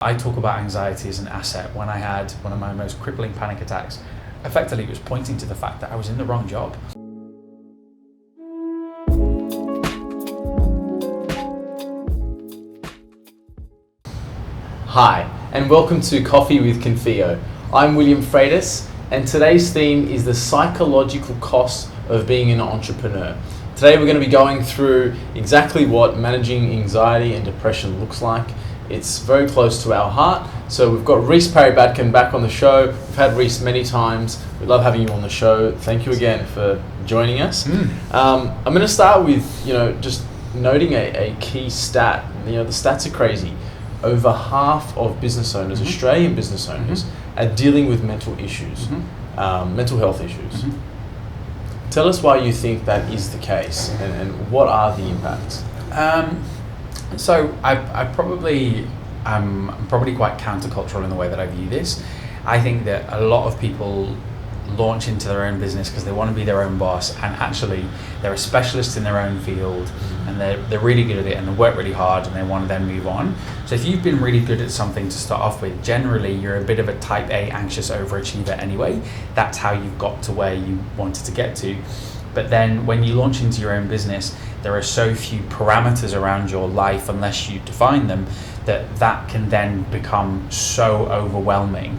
I talk about anxiety as an asset. When I had one of my most crippling panic attacks, effectively it was pointing to the fact that I was in the wrong job. Hi, and welcome to Coffee with Confio. I'm William Freitas, and today's theme is the psychological cost of being an entrepreneur. Today we're going to be going through exactly what managing anxiety and depression looks like. It's very close to our heart. So we've got Rhys Parry-Badkin back on the show. We've had Rhys many times. We love having you on the show. Thank you again for joining us. I'm going to start with, just noting a key stat. The stats are crazy. Over half of business owners, Australian business owners, are dealing with mental issues, mental health issues. Tell us why you think that is the case, and what are the impacts? So I'm probably quite countercultural in the way that I view this. I think that a lot of people launch into their own business because they want to be their own boss, and actually they're a specialist in their own field and they're really good at it and they work really hard and they want to then move on. So if you've been really good at something to start off with, generally you're a bit of a type A anxious overachiever anyway. That's how you've got to where you wanted to get to. But then when you launch into your own business, there are so few parameters around your life unless you define them, that can then become so overwhelming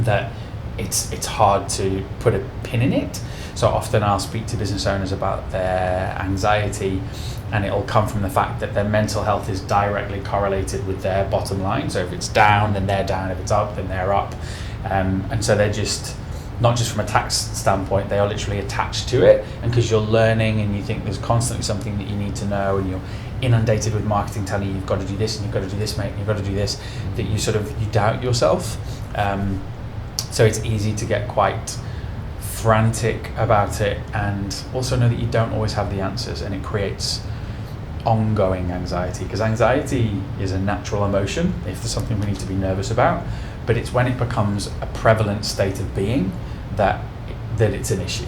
that it's hard to put a pin in it. So often I'll speak to business owners about their anxiety, and it'll come from the fact that their mental health is directly correlated with their bottom line. So if it's down, then they're down. If it's up, then they're up. And so they're just, not just from a tax standpoint, they are literally attached to it. And because you're learning and you think there's constantly something that you need to know, and you're inundated with marketing telling you you've got to do this and you've got to do this, mate, and you've got to do this, that you doubt yourself. So it's easy to get quite frantic about it, and also know that you don't always have the answers, and it creates ongoing anxiety, because anxiety is a natural emotion if there's something we need to be nervous about, but it's when it becomes a prevalent state of being that it's an issue.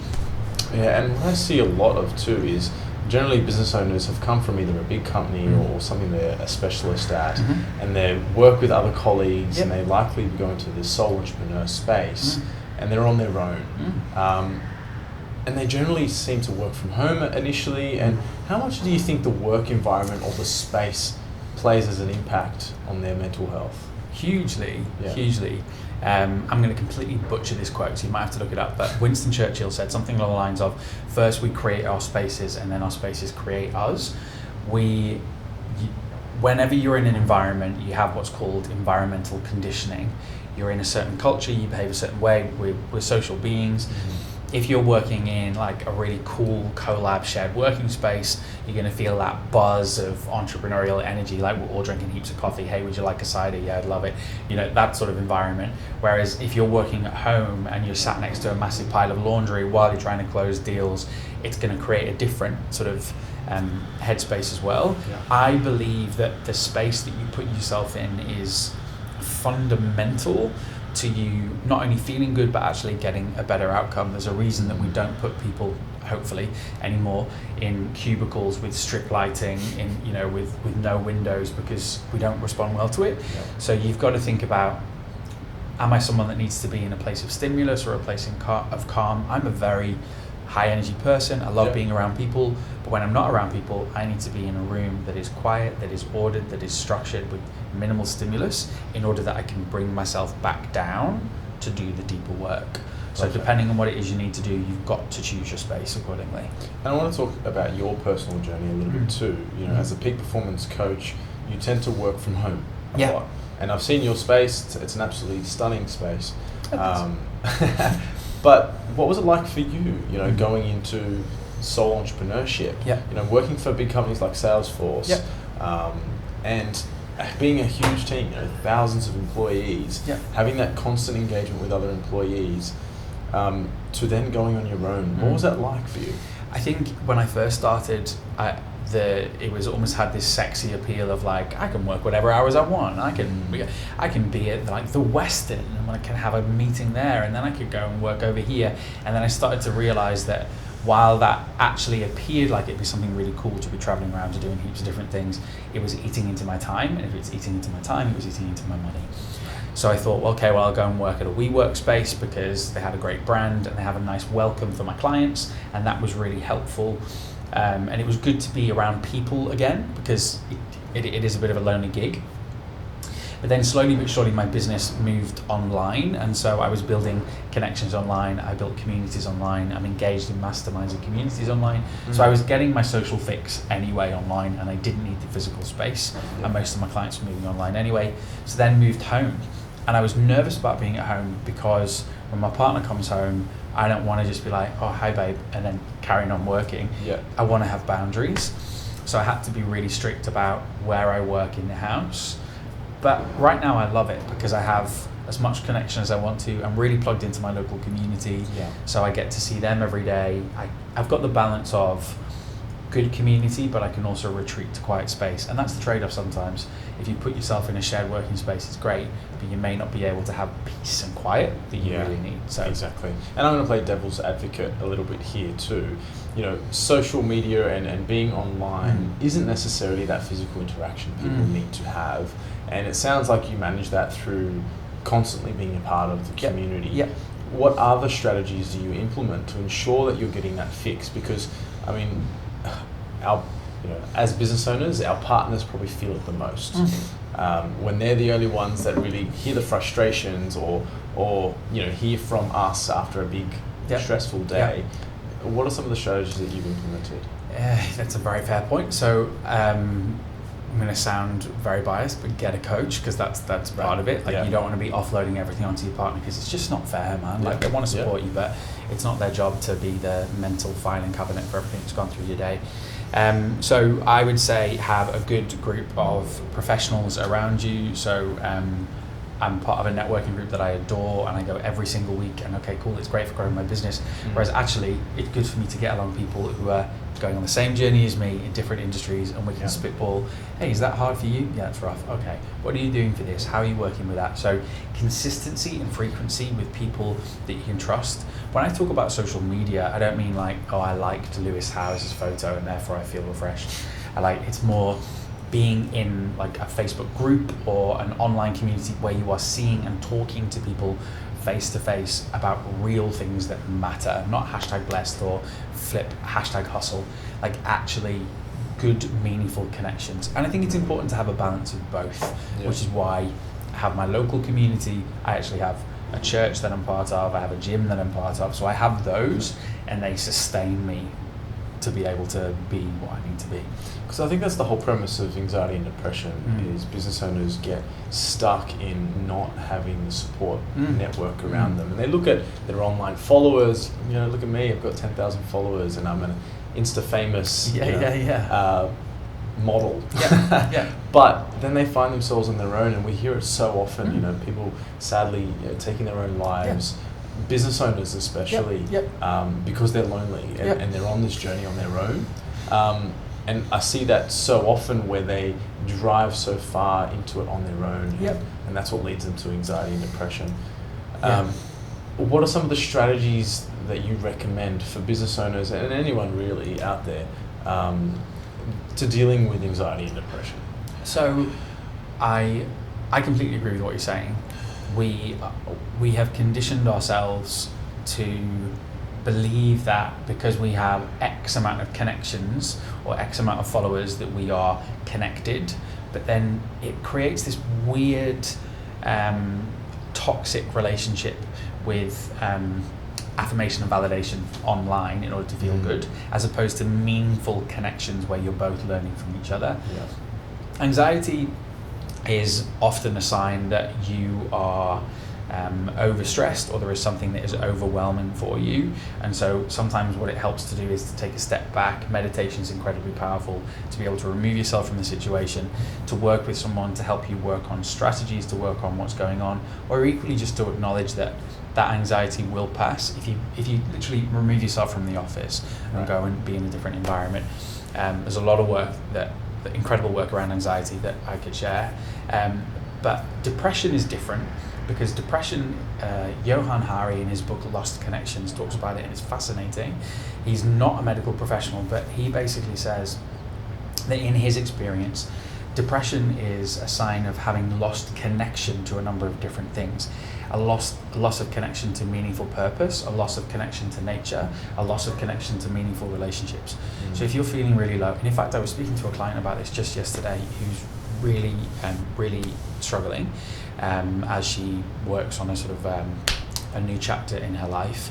Yeah, and what I see a lot of too is generally business owners have come from either a big company or something they're a specialist at, and they work with other colleagues, and they likely go into the sole entrepreneur space, and they're on their own. And they generally seem to work from home initially. And how much do you think the work environment or the space plays as an impact on their mental health? Hugely. I'm going to completely butcher this quote, so you might have to look it up, but Winston Churchill said something along the lines of, first we create our spaces and then our spaces create us. Whenever you're in an environment, you have what's called environmental conditioning. You're in a certain culture, you behave a certain way, we're social beings. If you're working in like a really cool collab shared working space, you're going to feel that buzz of entrepreneurial energy, like we're all drinking heaps of coffee. Hey, would you like a cider? Yeah, I'd love it. That sort of environment. Whereas if you're working at home and you're sat next to a massive pile of laundry while you're trying to close deals, it's going to create a different sort of headspace as well. I believe that the space that you put yourself in is fundamental to you not only feeling good but actually getting a better outcome. There's a reason that we don't put people, hopefully anymore, in cubicles with strip lighting, with no windows, because we don't respond well to it. So you've got to think about, am I someone that needs to be in a place of stimulus or a place of calm? I'm a very high energy person. I love being around people, but when I'm not around people, I need to be in a room that is quiet, that is ordered, that is structured with minimal stimulus, in order that I can bring myself back down to do the deeper work. So depending on what it is you need to do, you've got to choose your space accordingly. And I want to talk about your personal journey a little bit too. As a peak performance coach, you tend to work from home a lot. And I've seen your space, it's an absolutely stunning space. But what was it like for you, going into sole entrepreneurship, working for big companies like Salesforce, and being a huge team, thousands of employees, having that constant engagement with other employees, to then going on your own. What was that like for you? I think when I first started, it was almost had this sexy appeal of like, I can work whatever hours I want. I can be at like the Westin, and I can have a meeting there, and then I could go and work over here. And then I started to realize that while that actually appeared like it'd be something really cool to be traveling around and doing heaps of different things, it was eating into my time, and if it's eating into my time, it was eating into my money. So I thought, well, okay, well, I'll go and work at a WeWork space because they had a great brand and they have a nice welcome for my clients, and that was really helpful. And it was good to be around people again because it is a bit of a lonely gig. But then slowly but surely my business moved online, and so I was building connections online, I built communities online, I'm engaged in masterminds and communities online. So I was getting my social fix anyway online, and I didn't need the physical space, and most of my clients were moving online anyway. So then moved home, and I was nervous about being at home because when my partner comes home, I don't want to just be like, oh, hi babe, and then carrying on working. I want to have boundaries. So I had to be really strict about where I work in the house. But right now I love it because I have as much connection as I want to. I'm really plugged into my local community, so I get to see them every day. I've got the balance of good community, but I can also retreat to quiet space. And that's the trade-off sometimes. If you put yourself in a shared working space, it's great, but you may not be able to have peace and quiet that you really need. So exactly. And I'm going to play devil's advocate a little bit here too. You know, social media and being online isn't necessarily that physical interaction people need to have. And it sounds like you manage that through constantly being a part of the community. What other strategies do you implement to ensure that you're getting that fix? Because, I mean, as business owners, our partners probably feel it the most. When they're the only ones that really hear the frustrations or hear from us after a big stressful day. What are some of the strategies that you've implemented? That's a very fair point. So I'm going to sound very biased, but get a coach, because that's part of it. Like you don't want to be offloading everything onto your partner because it's just not fair, man. Like they want to support you, but it's not their job to be the mental filing cabinet for everything that's gone through your day. So I would say have a good group of professionals around you. So I'm part of a networking group that I adore, and I go every single week, and okay, cool, it's great for growing my business. Whereas actually, it's good for me to get along people who are going on the same journey as me in different industries, and we can spitball, hey, is that hard for you? Yeah, it's rough. Okay, what are you doing for this? How are you working with that? So consistency and frequency with people that you can trust. When I talk about social media, I don't mean like, oh, I liked Lewis Howes's photo and therefore I feel refreshed. It's more being in like a Facebook group or an online community where you are seeing and talking to people face to face about real things that matter, not hashtag blessed or flip hashtag hustle, like actually good, meaningful connections. And I think it's important to have a balance of both, which is why I have my local community. I actually have a church that I'm part of. I have a gym that I'm part of. So I have those, and they sustain me to be able to be what I need to be. Because I think that's the whole premise of anxiety and depression is business owners get stuck in not having the support network around them. And they look at their online followers, look at me, I've got 10,000 followers and I'm an Insta famous model. But then they find themselves on their own, and we hear it so often, people sadly taking their own lives. Business owners especially, because they're lonely and they're on this journey on their own. And I see that so often where they drive so far into it on their own, and that's what leads them to anxiety and depression. What are some of the strategies that you recommend for business owners and anyone really out there to dealing with anxiety and depression? So I completely agree with what you're saying. We have conditioned ourselves to believe that because we have X amount of connections or X amount of followers that we are connected, but then it creates this weird toxic relationship with affirmation and validation online in order to feel good, as opposed to meaningful connections where you're both learning from each other. Anxiety is often a sign that you are overstressed, or there is something that is overwhelming for you. And so sometimes what it helps to do is to take a step back. Meditation is incredibly powerful to be able to remove yourself from the situation, to work with someone to help you work on strategies, to work on what's going on, or equally just to acknowledge that anxiety will pass if you literally remove yourself from the office and go and be in a different environment. There's a lot of work the incredible work around anxiety that I could share. But depression is different because depression, Johann Hari in his book Lost Connections talks about it, and it's fascinating. He's not a medical professional, but he basically says that in his experience, depression is a sign of having lost connection to a number of different things. A loss of connection to meaningful purpose, a loss of connection to nature, a loss of connection to meaningful relationships. So if you're feeling really low, and in fact I was speaking to a client about this just yesterday who's really struggling as she works on a sort of a new chapter in her life.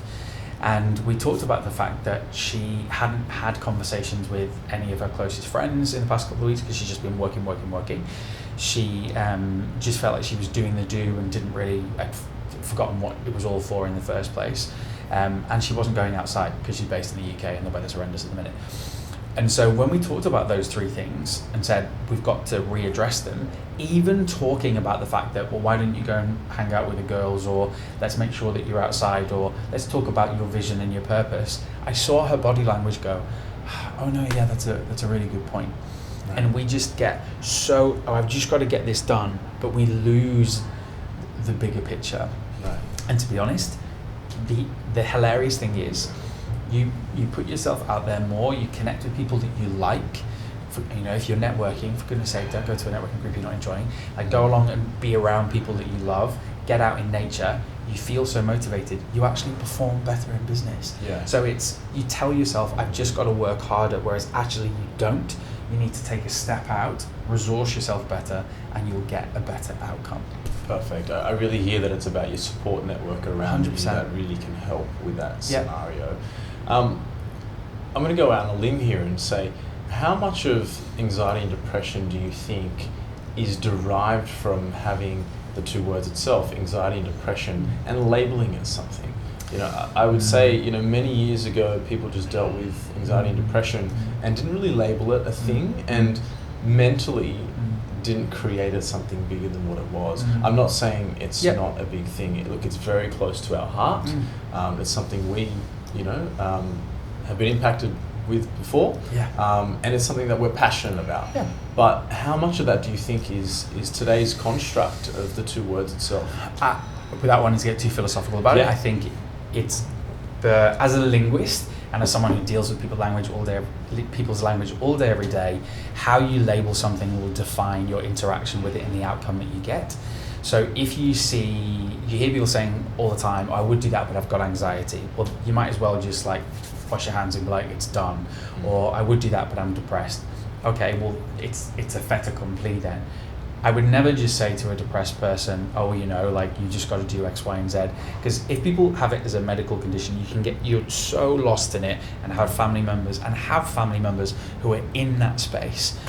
And we talked about the fact that she hadn't had conversations with any of her closest friends in the past couple of weeks because she's just been working. She just felt like she was doing the do and didn't really, I'd forgotten what it was all for in the first place. And she wasn't going outside because she's based in the UK and the weather's horrendous at the minute. And so when we talked about those three things and said we've got to readdress them, even talking about the fact that, well, why don't you go and hang out with the girls, or let's make sure that you're outside, or let's talk about your vision and your purpose, I saw her body language go, oh no, yeah, that's a really good point. Right. And we just get so, I've just got to get this done, but we lose the bigger picture. Right. And to be honest, the hilarious thing is, you put yourself out there more, you connect with people that you like. If you're networking, for goodness sake, don't go to a networking group you're not enjoying. Like, go along and be around people that you love, get out in nature, you feel so motivated, you actually perform better in business. Yeah. So it's, you tell yourself, I've just got to work harder, whereas actually you don't. You need to take a step out, resource yourself better, and you'll get a better outcome. Perfect. I really hear that it's about your support network around 100%. you that really can help with that scenario. I'm going to go out on a limb here and say, how much of anxiety and depression do you think is derived from having the two words itself, anxiety and depression, and labeling it something? I would say, many years ago, people just dealt with anxiety and depression and didn't really label it a thing, and mentally didn't create it something bigger than what it was. I'm not saying it's not a big thing. Look, it's very close to our heart. It's something we, have been impacted with before, and it's something that we're passionate about. Yeah. But how much of that do you think is today's construct of the two words itself? Without wanting to get too philosophical about it, I think it's as a linguist and as someone who deals with people's language all day, every day, how you label something will define your interaction with it and the outcome that you get. So if you hear people saying all the time, I would do that, but I've got anxiety. Well, you might as well just wash your hands and be like, it's done. Or I would do that, but I'm depressed. Okay, well, it's a fait accompli then. I would never just say to a depressed person, oh, you just got to do X, Y, and Z. Because if people have it as a medical condition, you're so lost in it, and have family members who are in that space,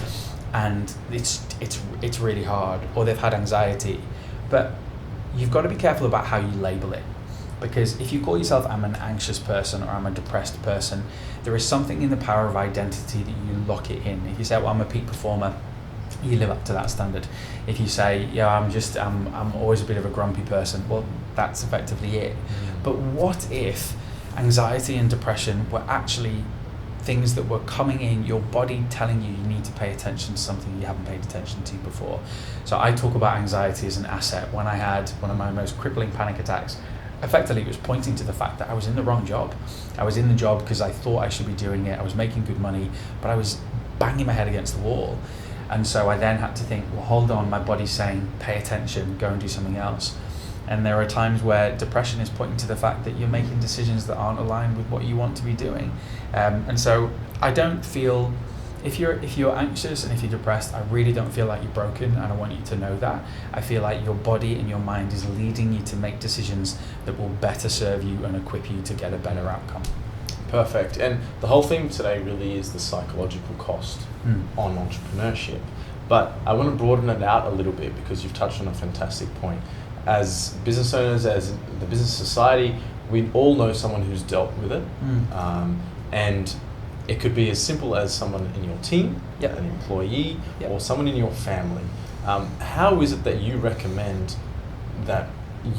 and it's really hard, or they've had anxiety. But you've got to be careful about how you label it. Because if you call yourself, I'm an anxious person, or I'm a depressed person, there is something in the power of identity that you lock it in. If you say, well, I'm a peak performer, you live up to that standard. If you say, I'm always a bit of a grumpy person, well, that's effectively it. But what if anxiety and depression were actually things that were coming in, your body telling you need to pay attention to something you haven't paid attention to before? So I talk about anxiety as an asset. When I had one of my most crippling panic attacks, effectively it was pointing to the fact that I was in the wrong job. I was in the job because I thought I should be doing it. I was making good money, but I was banging my head against the wall. And so I then had to think, well, hold on, my body's saying, pay attention, go and do something else. And there are times where depression is pointing to the fact that you're making decisions that aren't aligned with what you want to be doing. And so I don't feel, if you're anxious and if you're depressed, I really don't feel like you're broken, and I want you to know that. I feel like your body and your mind is leading you to make decisions that will better serve you and equip you to get a better outcome. Perfect. And the whole theme today really is the psychological cost on entrepreneurship. But I want to broaden it out a little bit, because you've touched on a fantastic point. As business owners, as the business society, we all know someone who's dealt with it. And it could be as simple as someone in your team, an employee, or someone in your family. How is it that you recommend that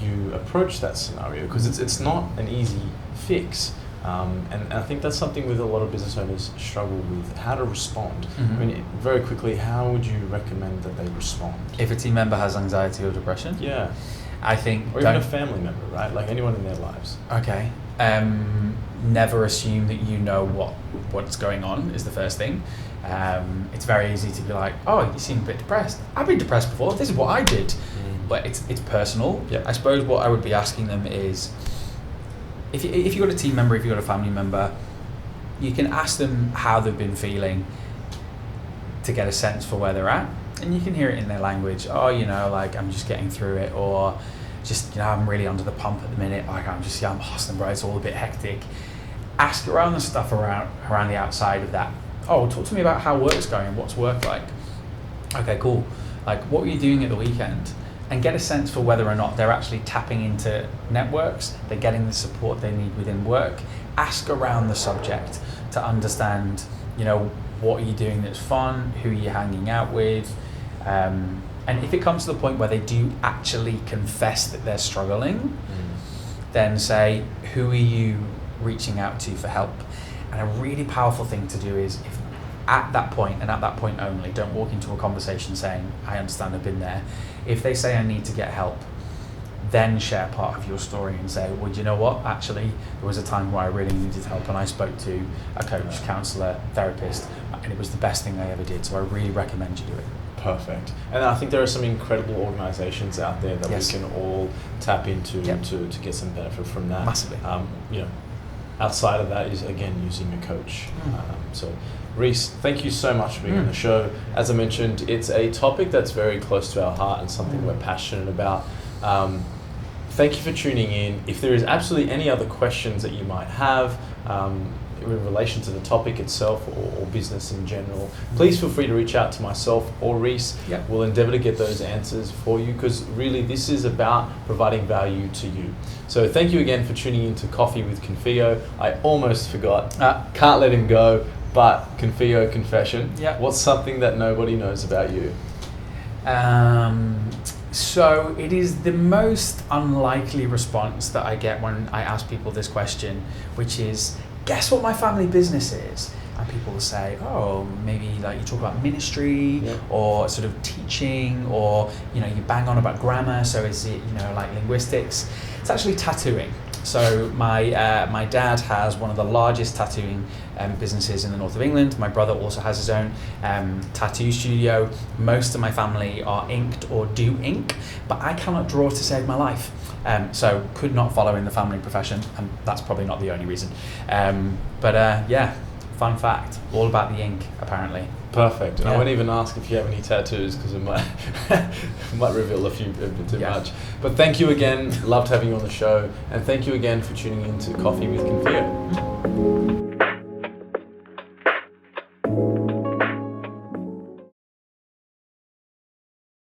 you approach that scenario? Because it's not an easy fix. And I think that's something with a lot of business owners struggle with, how to respond. I mean, very quickly, how would you recommend that they respond? If a team member has anxiety or depression? Yeah. I think... Or even a family member, right? Like anyone in their lives. Okay. Never assume that you know what's going on is the first thing. It's very easy to be like, oh, you seem a bit depressed. I've been depressed before. This is what I did. But it's personal. Yep. I suppose what I would be asking them is, if you've got a team member, if you've got a family member, you can ask them how they've been feeling to get a sense for where they're at. And you can hear it in their language. Oh, like I'm just getting through it, or just, I'm really under the pump at the minute. Like I'm hustling, bro. It's all a bit hectic. Ask around the stuff around the outside of that. Oh, talk to me about how work's going. What's work like? Okay, cool. Like, what were you doing at the weekend? And get a sense for whether or not they're actually tapping into networks. They're getting the support they need within work. Ask around the subject to understand, what are you doing that's fun? Who are you hanging out with? And if it comes to the point where they do actually confess that they're struggling, then say, who are you reaching out to for help? And a really powerful thing to do is, if at that point, and at that point only, don't walk into a conversation saying, I understand, I've been there. If they say, I need to get help, then share part of your story and say, well, do you know what? Actually, there was a time where I really needed help and I spoke to a coach, counsellor, therapist, and it was the best thing I ever did. So I really recommend you do it. Perfect. And I think there are some incredible organizations out there that we can all tap into to get some benefit from that. Massively. Outside of that is, again, using a coach. So Rhys, thank you so much for being on the show. As I mentioned, it's a topic that's very close to our heart and something we're passionate about. Thank you for tuning in. If there is absolutely any other questions that you might have in relation to the topic itself or business in general, please feel free to reach out to myself or Rhys. We'll endeavour to get those answers for you, because really this is about providing value to you. So thank you again for tuning in to Coffee with Confio. I almost forgot, can't let him go, but Confio confession. What's something that nobody knows about you? So it is the most unlikely response that I get when I ask people this question, which is, guess what my family business is? And people will say, oh, maybe like you talk about ministry or sort of teaching, or, you bang on about grammar. So is it, like linguistics? It's actually tattooing. So my dad has one of the largest tattooing businesses in the north of England. My brother also has his own tattoo studio. Most of my family are inked or do ink, but I cannot draw to save my life. So could not follow in the family profession, and that's probably not the only reason. Fun fact, all about the ink, apparently. Perfect. And I won't even ask if you have any tattoos, because it might reveal a bit too much. But thank you again. Loved having you on the show. And thank you again for tuning in to Coffee with Confio.